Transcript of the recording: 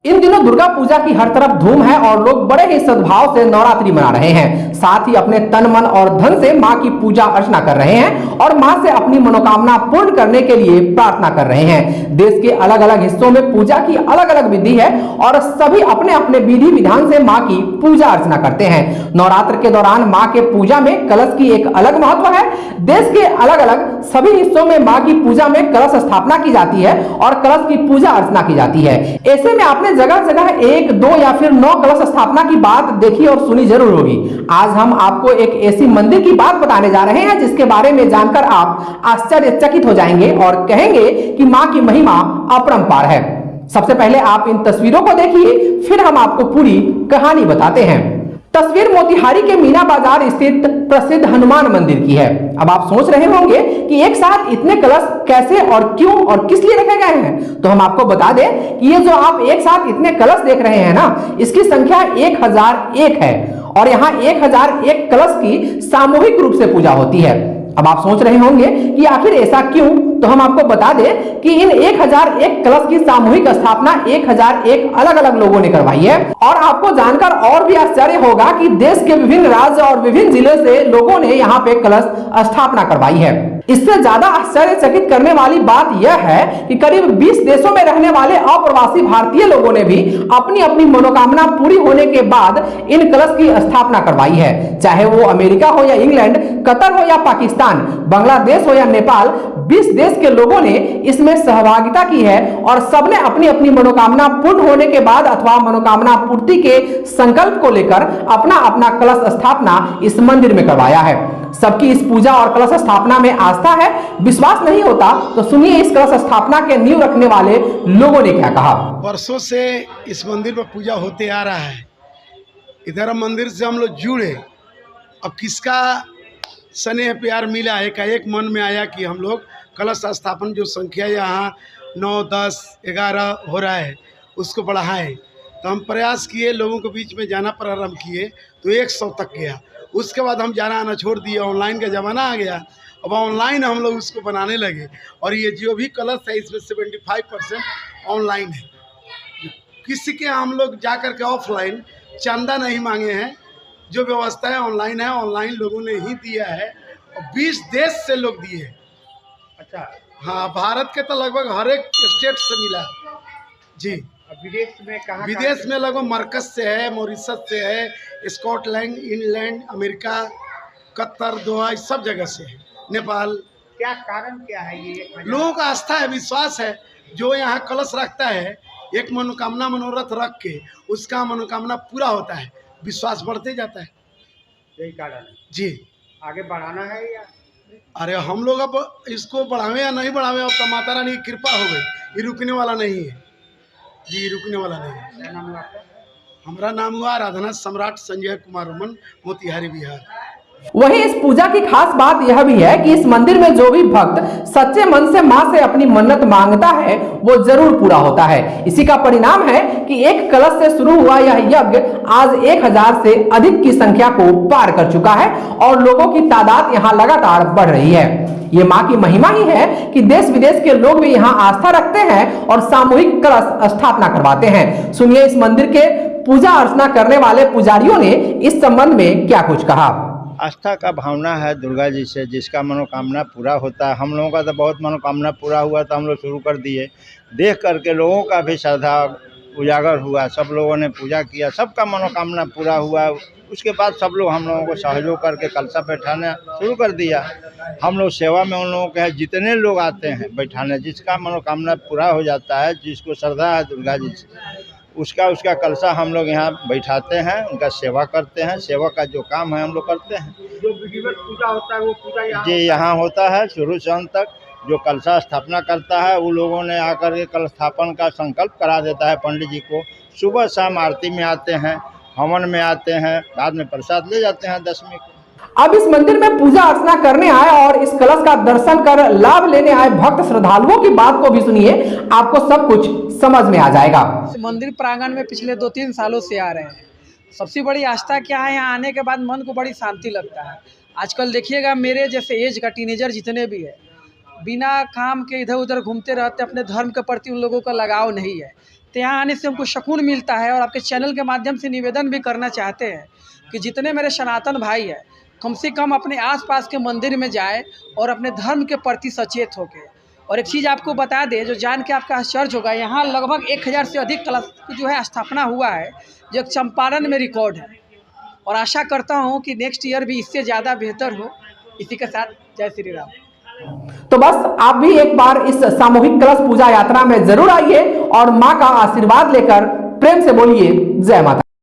इन दिनों दुर्गा पूजा की हर तरफ धूम है और लोग बड़े ही सद्भाव से नवरात्रि मना रहे हैं। साथ ही अपने तन मन और धन से मां की पूजा अर्चना कर रहे हैं और मां से अपनी मनोकामना पूर्ण करने के लिए प्रार्थना कर रहे हैं। देश के अलग अलग हिस्सों में पूजा की अलग अलग विधि है और सभी अपने अपने विधि विधान से मां की पूजा अर्चना करते हैं। नवरात्र के दौरान मां के पूजा में कलश की एक अलग महत्व है। देश के अलग अलग सभी हिस्सों में मां की पूजा में कलश स्थापना की जाती है और कलश की पूजा अर्चना की जाती है। ऐसे में आपने जगह जगह 1, 2 या फिर 9 कलश स्थापना की बात देखी और सुनी जरूर होगी। आज हम आपको एक ऐसी मंदिर की बात बताने जा रहे हैं जिसके बारे में जानकर आप आश्चर्यचकित हो जाएंगे और कहेंगे कि मां की महिमा अपरंपार है। सबसे पहले आप इन तस्वीरों को देखिए, फिर हम आपको पूरी कहानी बताते हैं। तस्वीर मोतिहारी के मीना बाजार स्थित प्रसिद्ध हनुमान मंदिर की है। अब आप सोच रहे होंगे कि एक साथ इतने कलश कैसे और क्यों और किस लिए रखे गए हैं, तो हम आपको बता दें कि ये जो आप एक साथ इतने कलश देख रहे हैं ना, इसकी संख्या 1001 है और यहाँ 1001 कलश की सामूहिक रूप से पूजा होती है। अब आप सोच रहे होंगे कि आखिर ऐसा क्यों, तो हम आपको बता दें कि इन 1001 कलश की सामूहिक स्थापना 1001 अलग अलग लोगों ने करवाई है। और आपको जानकर और भी आश्चर्य होगा कि देश के विभिन्न राज्य और विभिन्न जिले से लोगों ने यहाँ पे कलश स्थापना करवाई है। इससे ज्यादा आश्चर्यचकित करने वाली बात यह है कि करीब 20 देशों में रहने वाले अप्रवासी भारतीय लोगों ने भी अपनी अपनी मनोकामना पूरी होने के बाद इन कलश की स्थापना करवाई है। चाहे वो अमेरिका हो या इंग्लैंड, कतर हो या पाकिस्तान, बांग्लादेश हो या नेपाल, 20 देश के लोगों ने इसमें सहभागिता की है और सबने अपनी अपनी मनोकामना पूर्ण होने के बाद अथवा मनोकामना पूर्ति के संकल्प को लेकर अपना अपना कलश स्थापना इस मंदिर में करवाया है। सबकी इस पूजा और कलश स्थापना में आस्था है। विश्वास नहीं होता तो सुनिए इस कलश स्थापना के नींव रखने वाले लोगों ने क्या कहा। वर्षों से इस मंदिर पर पूजा होते आ रहा है। इधर मंदिर से हम लोग जुड़े, अब किसका स्नेह प्यार मिला, एकाएक मन में आया कि हम लोग कलश स्थापन जो संख्या यहाँ 9, 10, 11 हो रहा है उसको बढ़ाएं। तो हम प्रयास किए, लोगों के बीच में जाना प्रारंभ किए तो 100 तक गया। उसके बाद हम जाना आना छोड़ दिए, ऑनलाइन का ज़माना आ गया। अब ऑनलाइन हम लोग उसको बनाने लगे और ये जो भी कलश है इसमें 75% ऑनलाइन है। किसी के हम लोग जा कर के ऑफलाइन चंदा नहीं मांगे हैं, जो व्यवस्था है ऑनलाइन लोगों ने ही दिया है और 20 देश से लोग दिए हैं। अच्छा, हाँ, भारत के तो लगभग हर एक स्टेट से मिला जी। विदेश में कहाँ? विदेश में लगभग मरकज से है, मॉरिशस से है, Scotland, England, America, Qatar, Dubai, सब जगह से है, नेपाल। क्या कारण क्या है ये? लोगों का आस्था है, विश्वास है। जो यहाँ कलश रखता है, एक मनोकामना मनोरथ रख के उसका मनोकामना पूरा होता है, विश्वास बढ़ते जाता है। यही कारण है जी। आगे बढ़ाना है या? अरे हम लोग अब इसको बढ़ावे या नहीं बढ़ावे, अब तो माता रानी की कृपा हो गई, ये रुकने वाला नहीं है जी, रुकने वाला नहीं है। क्या नाम हुआ आपका? हमारा नाम हुआ राधना सम्राट संजय कुमार रमन, मोतिहारी, बिहार। वहीं इस पूजा की खास बात यह भी है कि इस मंदिर में जो भी भक्त सच्चे मन से मां से अपनी मन्नत मांगता है वो जरूर पूरा होता है। इसी का परिणाम है कि एक कलश से शुरू हुआ यह यज्ञ आज 1000 से अधिक की संख्या को पार कर चुका है और लोगों की तादाद यहाँ लगातार बढ़ रही है। ये मां की महिमा ही है कि देश विदेश के लोग भी यहाँ आस्था रखते हैं और सामूहिक कलश स्थापना करवाते हैं। सुनिए इस मंदिर के पूजा अर्चना करने वाले पुजारियों ने इस संबंध में क्या कुछ कहा। आस्था का भावना है दुर्गा जी से, जिसका मनोकामना पूरा होता है। हम लोगों का तो बहुत मनोकामना पूरा हुआ तो हम लोग शुरू कर दिए। देख करके लोगों का भी श्रद्धा उजागर हुआ, सब लोगों ने पूजा किया, सबका मनोकामना पूरा हुआ। उसके बाद सब लोग हम लोगों को सहयोग करके कलशा बैठाना शुरू कर दिया। हम लोग सेवा में उन लोगों के हैं, जितने लोग आते हैं बैठाने, जिसका मनोकामना पूरा हो जाता है, जिसको श्रद्धा है दुर्गा जी से, उसका कलशा हम लोग यहाँ बैठाते हैं, उनका सेवा करते हैं। सेवा का जो काम है हम लोग करते हैं। जो विधिवत पूजा होता है वो पूजा यहाँ जी यहाँ होता है शुरू से अंत तक। जो कलशा स्थापना करता है वो लोगों ने आकर के कलश स्थापन का संकल्प करा देता है पंडित जी को। सुबह शाम आरती में आते हैं, हवन में आते हैं, बाद में प्रसाद ले जाते हैं दशमी को। अब इस मंदिर में पूजा अर्चना करने आए और इस कलश का दर्शन कर लाभ लेने आए भक्त श्रद्धालुओं की बात को भी सुनिए, आपको सब कुछ समझ में आ जाएगा। इस मंदिर प्रांगण में पिछले 2-3 सालों से आ रहे हैं। सबसे बड़ी आस्था क्या है, यहाँ आने के बाद मन को बड़ी शांति लगता है। आजकल देखिएगा मेरे जैसे एज का टीनेजर जितने भी है, बिना काम के इधर उधर घूमते रहते, अपने धर्म के प्रति उन लोगों का लगाव नहीं है। तो यहाँ आने से हमको सुकून मिलता है। और आपके चैनल के माध्यम से निवेदन भी करना चाहते हैं कि जितने मेरे सनातन भाई हैं कम से कम अपने आसपास के मंदिर में जाए और अपने धर्म के प्रति सचेत होके। और एक चीज़ आपको बता दें जो जान के आपका आश्चर्य होगा, यहाँ लगभग 1000 से अधिक कलश जो है स्थापना हुआ है, जो चंपारण में रिकॉर्ड है। और आशा करता हूँ कि नेक्स्ट ईयर भी इससे ज़्यादा बेहतर हो। इसी के साथ जय श्री राम। तो बस आप भी एक बार इस सामूहिक कलश पूजा यात्रा में जरूर आइए और मां का आशीर्वाद लेकर प्रेम से बोलिए जय माता।